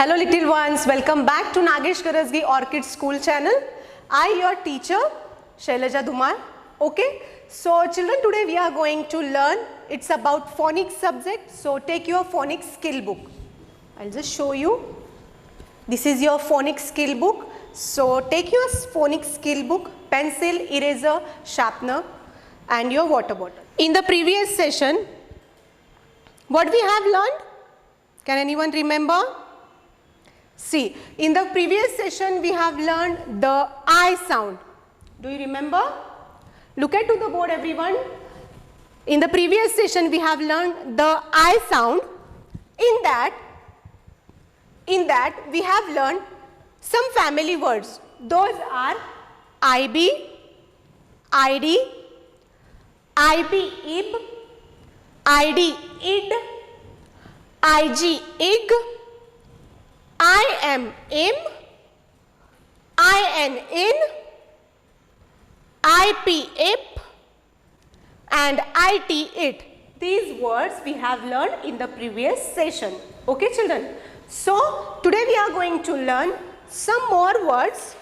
Hello little ones, welcome back to Nagesh Karasgi Orchid School channel. I your teacher Shailaja Dhumar. Okay, so children, today we are going to learn, it's about phonics subject. So take your phonics skill book. I'll just show you. This is your phonics skill book. So take your phonics skill book, pencil, eraser, sharpener and your water bottle. In the previous session, what we have learned? Can anyone remember? See, in the previous session we have learned the I sound. Do you remember? Look at to the board everyone. In the previous session we have learned the I sound. In that we have learned some family words. Those are IB, ID, IB, IB, ID, ID, IG, IG, IM, IM, IN, IN, IP, IP and IT, IT. These words we have learned in the previous session. Okay children. So today we are going to learn some more words,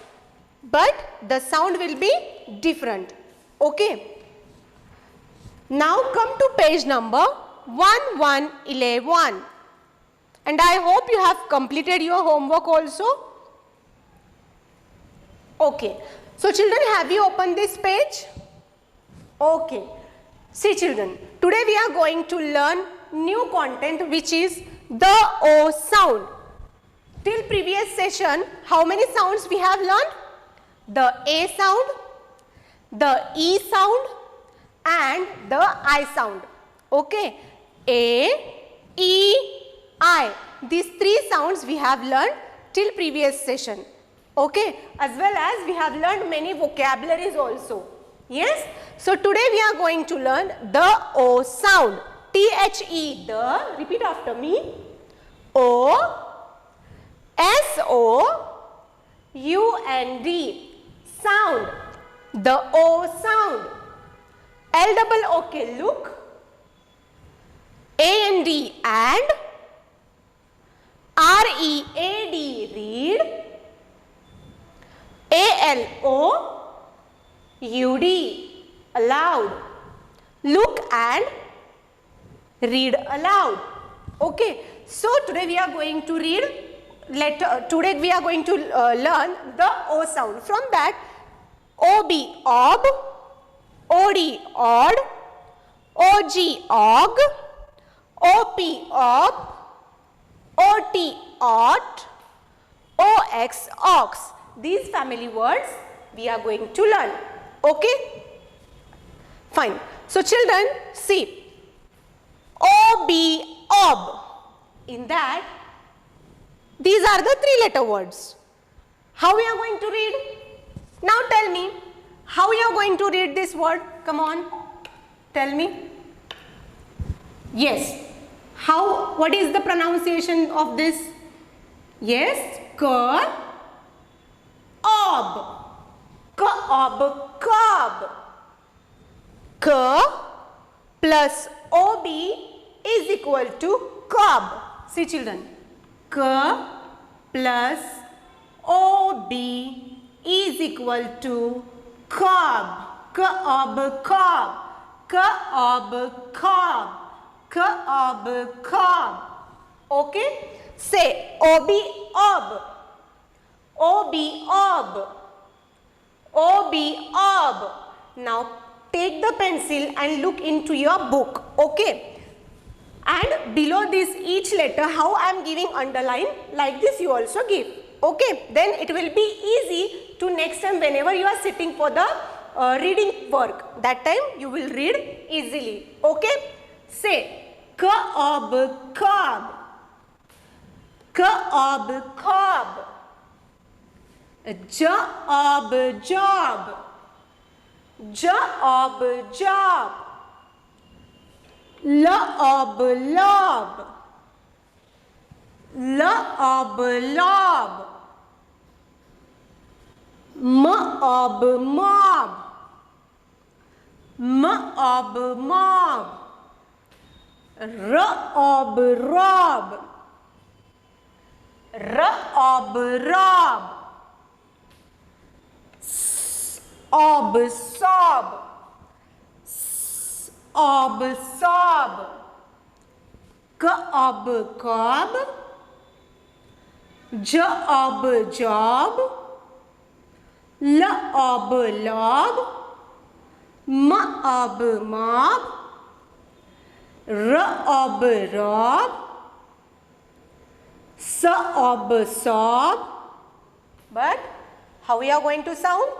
but the sound will be different. Okay. Now come to page number 1111. And I hope you have completed your homework also. Okay. So children, have you opened this page? Okay. See children, today we are going to learn new content which is the O sound. Till previous session, how many sounds we have learned? The A sound, the E sound and the I sound. Okay. A, E, I. These three sounds we have learned till previous session. Okay. As well as we have learned many vocabularies also. Yes. So today we are going to learn the O sound. T-H-E, the, repeat after me. O, S-O-U-N-D, sound. The O sound. L-double-O-K, look. A-N-D, and. R-E-A-D, read. A-L-O-U-D, aloud. Look and read aloud. Okay. So today we are going to read today we are going to learn the O sound. From that, O-B, ob, O-D, odd, O-G, og, O-P, op, O-T, ot, O-X, ox. These family words we are going to learn. Okay? Fine. So children, see. O-B, ob. In that, these are the three-letter words. How we are going to read? Now tell me, how you are going to read this word? Come on, tell me. Yes. How? What is the pronunciation of this? Yes, k, ob, cob. K plus ob is equal to cob. See children, k plus ob is equal to cob. Cob, cob, cob. Cob. Okay. Say ob, ob. Ob, ob. Ob, ob. Now take the pencil and look into your book. Okay. And below this each letter how I am giving underline, like this you also give. Okay. Then it will be easy to next time whenever you are sitting for the reading work. That time you will read easily. Okay. Say cob, cob. Cob, cob. Job, job. Job, job. Lob, lob. Lob, lob. Mob, mob. Mob, mob. Rob, rob. Rob, rob. Sob, sob. Sob, sob. Cob, cob. Job, job. Lob, lob. Mob, mob. Rob, rob. Sob, sob. But how we are going to sound?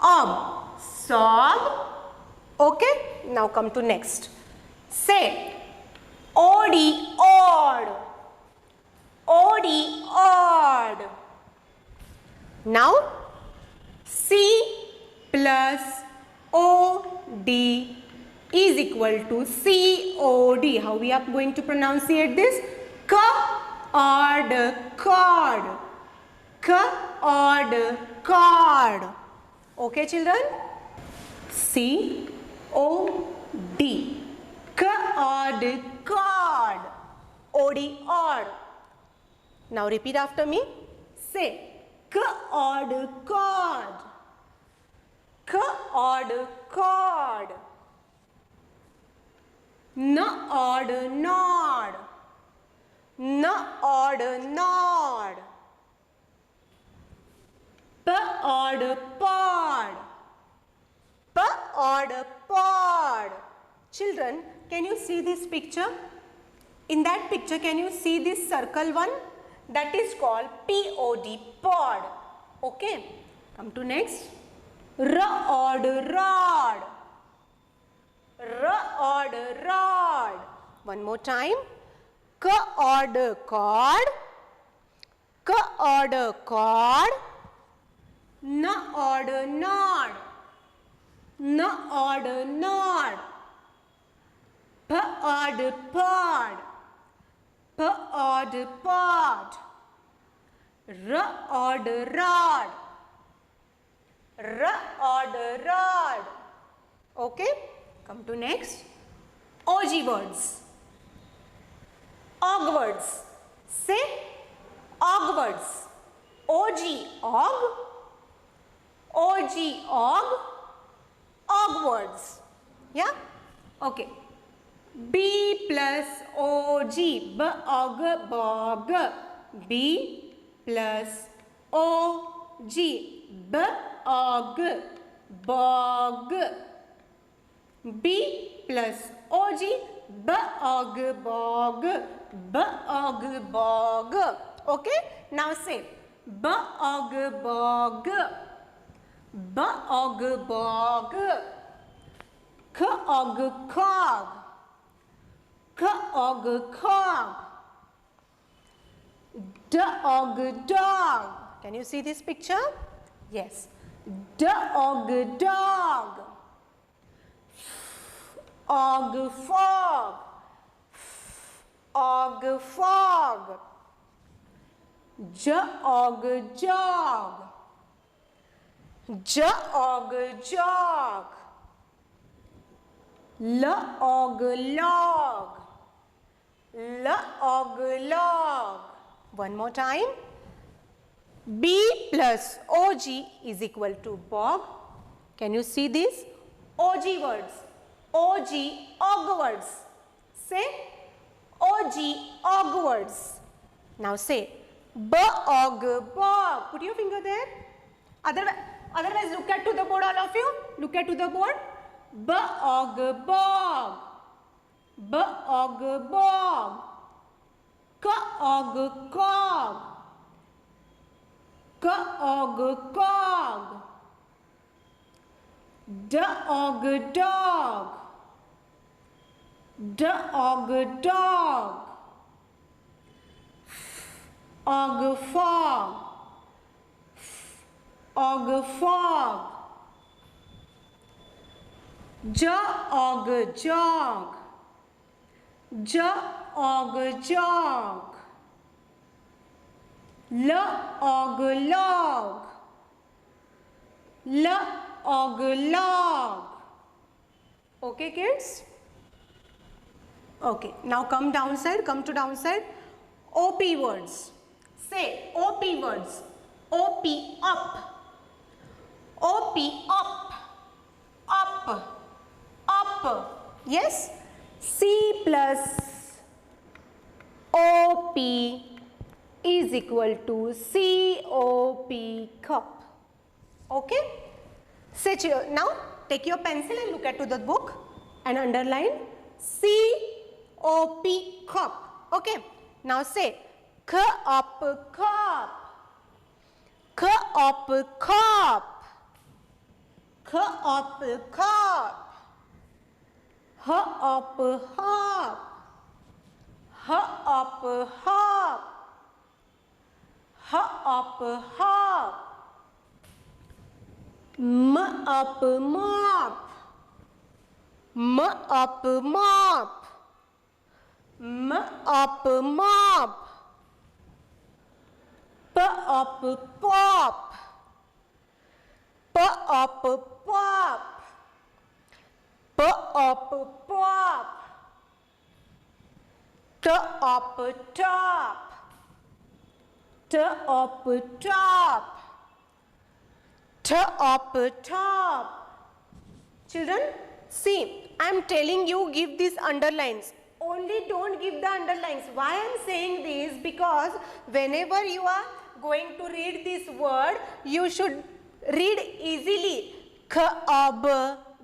Ob, sob. Okay, now come to next. Say odd, odd. Odd, odd. Now C plus OD is equal to COD. How we are going to pronunciate this? Cord, cord. Cord, cord. Okay, children? COD. Cord, cord. OD, odd. Now repeat after me. Say cord, cord. Cord, cord. Nod, nod. Nod, nod. Pod, pod. Pod, pod. Children, can you see this picture? In that picture, can you see this circle one? That is called POD, pod. Okay. Come to next. Rod, rod. Rod, rod. One more time. Cord, cord. Cord, cord. Nod, nod. Nod, nod. Pod, pod. Pod, pod. Rod, rod. Rod, rod. Okay. Come to next. OG words. Og words. Say og words. OG, og. OG, og. Og words. Yeah? Okay. B plus OG. Bog, bog. B plus OG. Bog, bog. B plus OG. Bog, bog. Bog, bog. Okay? Now say bog, bog. Bog, bog. Cog, cog. Cog, cog. Dog, dog. Can you see this picture? Yes. Dog, dog. Og, fog. Og, fog. Jog, jog. Jog, jog. Log, log. Log, log. One more time. B plus OG is equal to bog. Can you see this? OG words. OG, og words. Say OG, og words. Now say bog, bog. Put your finger there. Otherwise look at to the board, all of you. Look at to the board. Bog, bog. Bog, bog. Cog, cog. Cog, cog. Dog, dog. Dog, dog. Og, fog. Og, fog. Jog, jog. Jog, jog. Log, log. Log, log. Okay, kids? Okay, now come downside, come to downside. OP words. Say OP words. OP, up. OP, up. Up. Up. Yes. C plus OP is equal to COP, cup. Okay. Say now take your pencil and look at to the book and underline COP, cup. Okay. Now say cup, cup. Cup, cup. Cup, cup. Hop, hop. Hop, hop. Hop, hop. Mop, mop. Mop, mop. Mop, mop. Pop, pop. Pop, pop. Pop, pop. Top, top. Top, top. Top, top. Children, see, I am telling you give these underlines. Only don't give the underlines. Why I am saying this? Because whenever you are going to read this word, you should read easily. K-ob,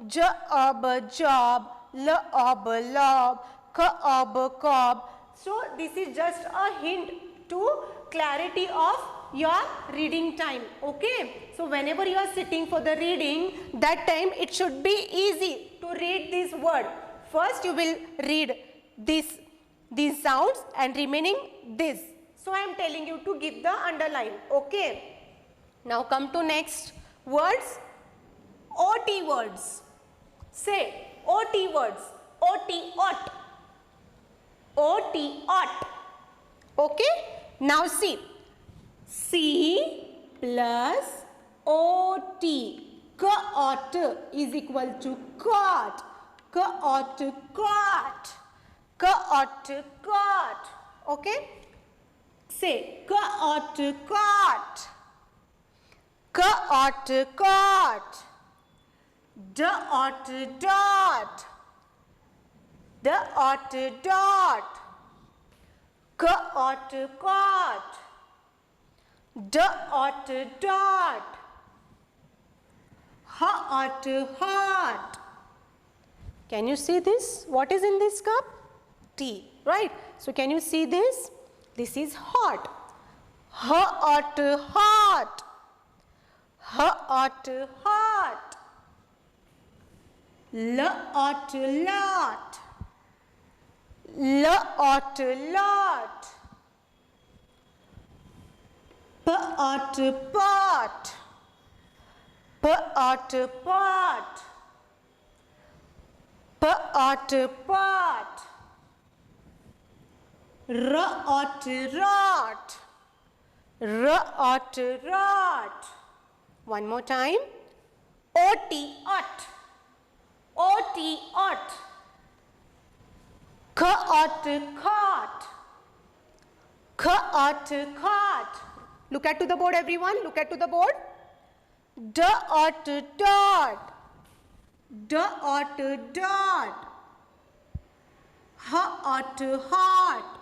j-ob, job, l-ob, lob, k-ob, cob. So this is just a hint to clarity of your reading time. Okay. So whenever you are sitting for the reading, that time it should be easy to read this word. First you will read these sounds and remaining this. So I am telling you to give the underline. Okay. Now come to next words. OT words. Say OT words. OT, ought. OT, ought. Okay. Now see. C plus OT. Caught is equal to caught. Caught, caught. Caught, caught. Okay. Say caught, caught. Caught, caught. Dot, dot. Dot, dot. Caught, caught. Dot, dot. Hot, hot. Can you see this? What is in this cup? Tea, right? So can you see this? This is hot. Hot, hot. Hot, hot. Lot, lot. Lot, lot. Pot, pot. Pot, pot. Pot, pot. Rot, rot. Rot, rot. One more time. OT, ot. OT, ot. Caught, caught. Caught, caught. Look at to the board, everyone. Look at to the board. Dot, dot. Dot, dot. Hot, hot.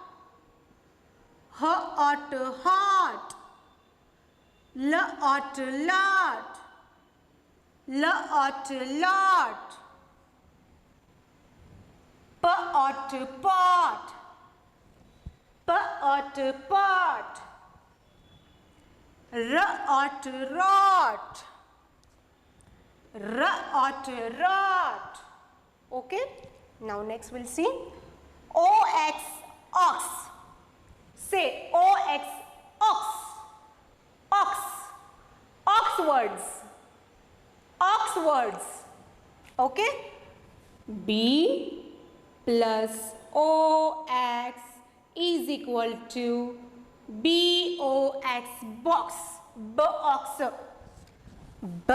Hot, hot. Lot, lot. Lot, lot. Pot, pot. Pot, pot. Rot, rot. Rot, rot. Okay. Now next we'll see OX, ox. Say OX, ox. Ox. Ox words. Ox words. Okay. B plus OX is equal to BOX, box. Box. B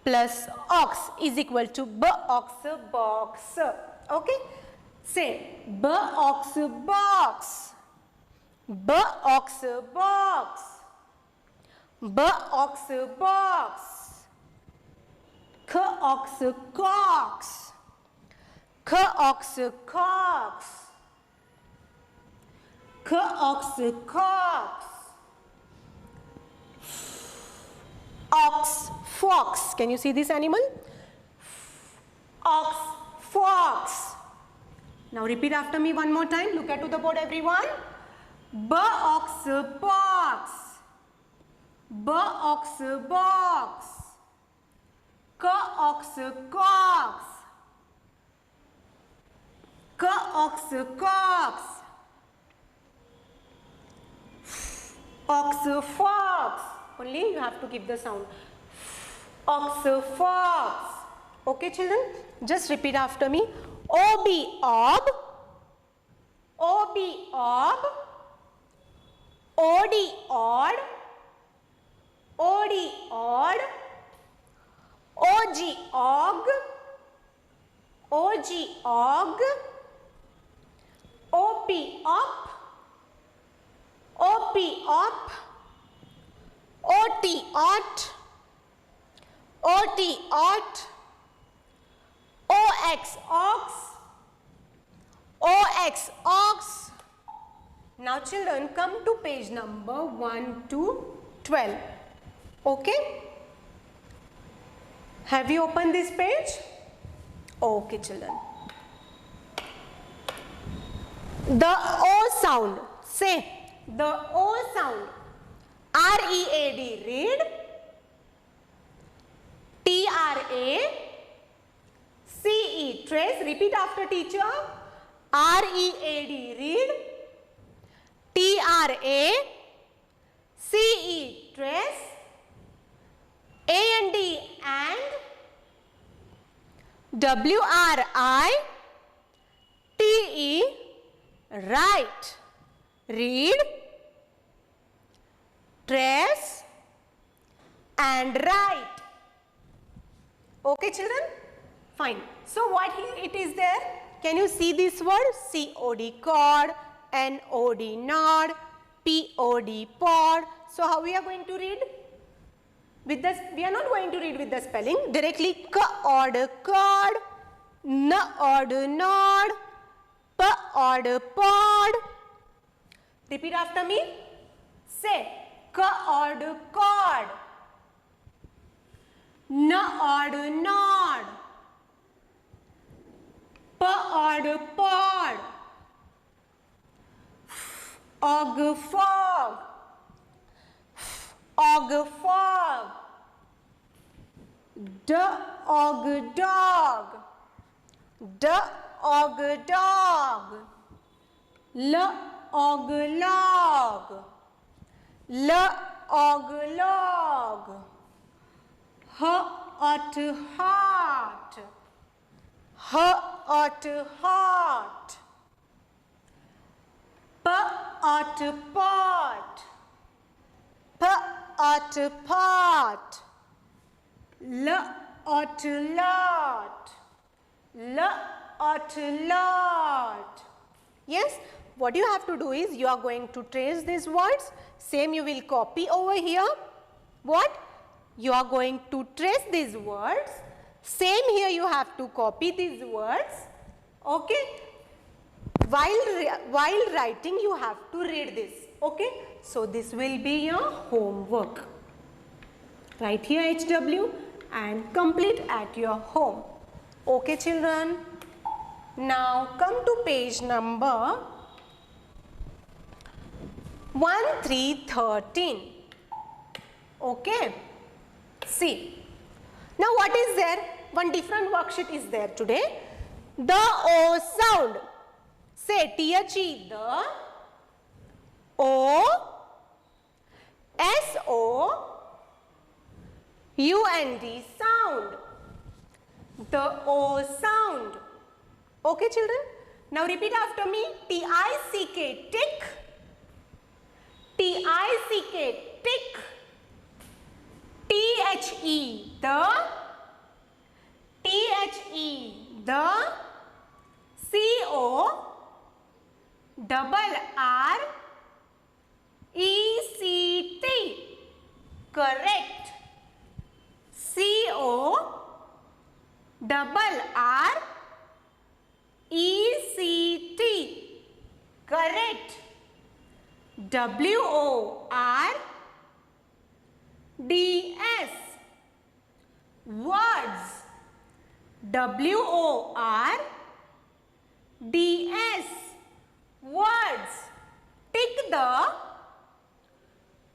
plus ox is equal to box, box. Okay. Say box, box. Box, box. Box, box. Cox, cox. Cox, cox. Cox, cox. Ox, fox. Can you see this animal? Ox, fox. Now repeat after me one more time. Look at to the board, everyone. Box, box. Box, box. Cox, cox. Cox, cox. Ox, fox. Only you have to give the sound. Ox, fox. Okay, children? Just repeat after me. Ob, ob. Ob, ob. Od, odd. Od, odd. Og, og. Og, og. Op, op. Op, op. Ot, ot. Ot, ot. Ox, ox. Ox, ox. Now children, come to page number 1 to 12. Okay? Have you opened this page? Okay, children. The O sound. Say the O sound. R-E-A-D, read. T-R-A-C-E, trace. Repeat after teacher. R-E-A-D, read. T-R-A-C-E, trace. A-N-D, and. W-R-I-T-E, right. Read, trace, and write. Okay, children? Fine. So what here it is there? Can you see this word? C-O-D, cord, N-O-D, nod, P-O-D, pod. So how we are going to read? With this, we are not going to read with the spelling. Directly K-O-D, cord, N-O-D, nod, P-O-D, pod. Repeat after me. Say K-O-D, cord, N-O-D, nod, P-O-D, pod. Og, fog. Og, fog. D-og, dog. D-og, dog. L-og, log. L-og, log. H-ot, hot. H-ot, hot. P-ot, pot. P-ot, pot. L-ot, lot. L-ot, lot. Yes, what you have to do is you are going to trace these words. Same you will copy over here. What? You are going to trace these words. Same here you have to copy these words. Okay. While writing you have to read this. Okay. So this will be your homework. Write here HW and complete at your home. Okay, children. Now come to page number 1313. Okay. See. Now what is there? One different worksheet is there today. The O sound. Say T-H-E, the O, S-O-U-N-D sound. The O sound. Okay, children? Now repeat after me. T-I-C-K, tick. T-I-C-K, tick. T-H-E, the. T-H-E, the. C-O, double R, ECT. Correct. CORRECT. Correct. WORDS. Words. WORDS. Words.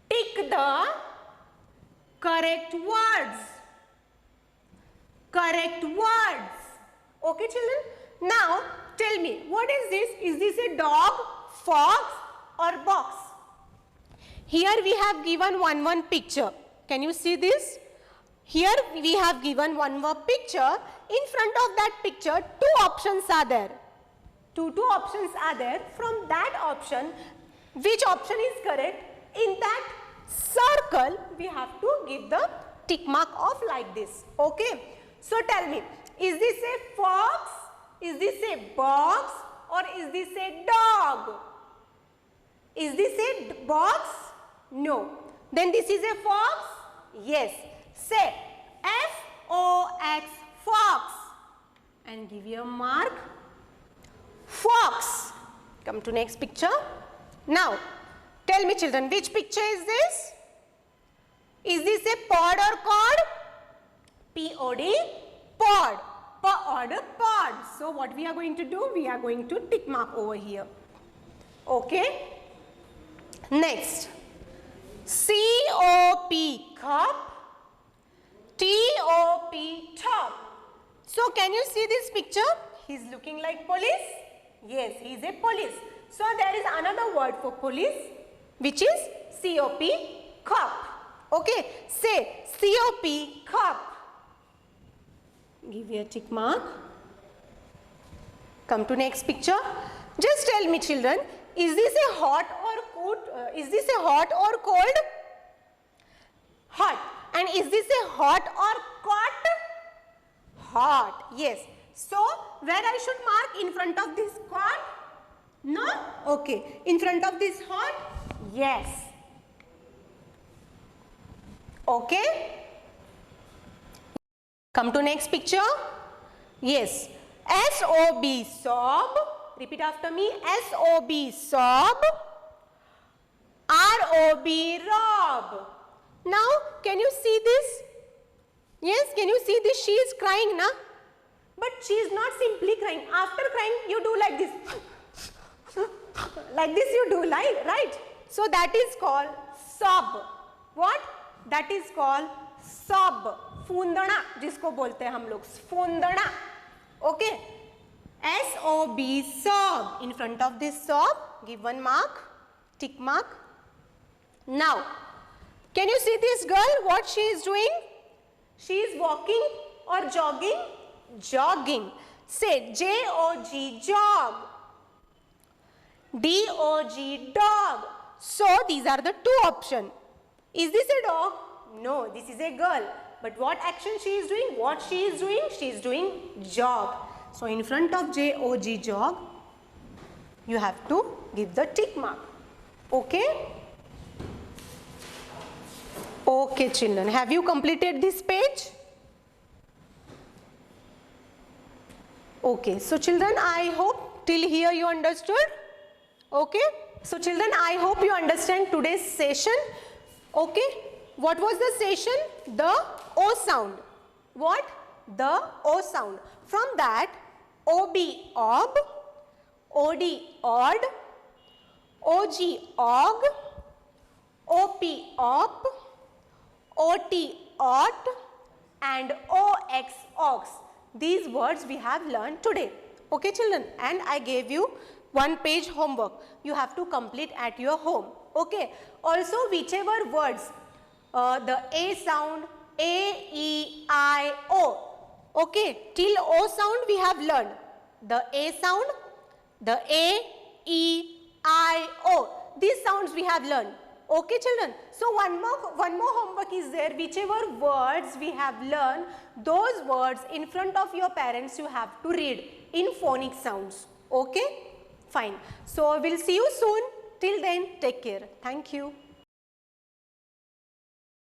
Tick the correct words. Correct words. Okay, children? Now, tell me, what is this? Is this a dog, fox, or box? Here we have given one picture. Can you see this? Here we have given one more picture. In front of that picture, two options are there. Two options are there. From that option, which option is correct? In that circle, we have to give the tick mark of like this. Okay. So tell me, is this a fox? Is this a box? Or is this a dog? Is this a box? No. Then this is a fox? Yes. Say F-O-X, fox. And give your mark. Fox. Come to next picture. Now, tell me children, which picture is this? Is this a pod or cod? P-O-D, pod. Pod, pod. So what we are going to do? We are going to tick mark over here. Okay. Next. C-O-P, cup. T-O-P, top. So can you see this picture? He's looking like police. Yes, he is a police. So there is another word for police, which is COP, cup. Okay, say COP, cup. Give you a tick mark. Come to next picture. Just tell me children, is this a hot or cold? Is this a hot or cold? Hot. And is this a hot or cot? Hot. Yes. So where I should mark? In front of this cot? No? Okay. In front of this hot? Yes. Okay. Come to next picture. Yes. S-O-B, sob. Repeat after me. S-O-B, sob. R-O-B, rob. Now, can you see this? Yes, can you see this? She is crying, na? But she is not simply crying. After crying, you do like this. Like this you do, right? So that is called sob. What? That is called sob. फूंदना जिसको बोलते हैं हम लोग, फूंदना. Okay. S-O-B, sob. In front of this sob, give one mark, tick mark. Now, can you see this girl? What she is doing? She is walking or jogging? Jogging. Say J-O-G, jog. D-O-G, dog. So, these are the two options. Is this a dog? No, this is a girl. But what action she is doing? What she is doing? She is doing jog. So, in front of J-O-G, jog, you have to give the tick mark. Okay? Okay, children. Have you completed this page? Okay. So, children, I hope till here you understood. Okay. So, children, I hope you understand today's session. Okay. What was the session? The O sound. What? The O sound. From that, OB, ob, OD, odd, OG, og, OP, op, OT, ot, and OX, ox. These words we have learned today. Okay, children? And I gave you one page homework. You have to complete at your home. Okay. Also, whichever words, the A sound, A, E, I, O. Okay. Till O sound we have learned. The A sound, the A, E, I, O. These sounds we have learned. Okay, children. So, one more homework is there. Whichever words we have learned, those words in front of your parents you have to read in phonic sounds. Okay? Fine. So, we will see you soon. Till then, take care. Thank you.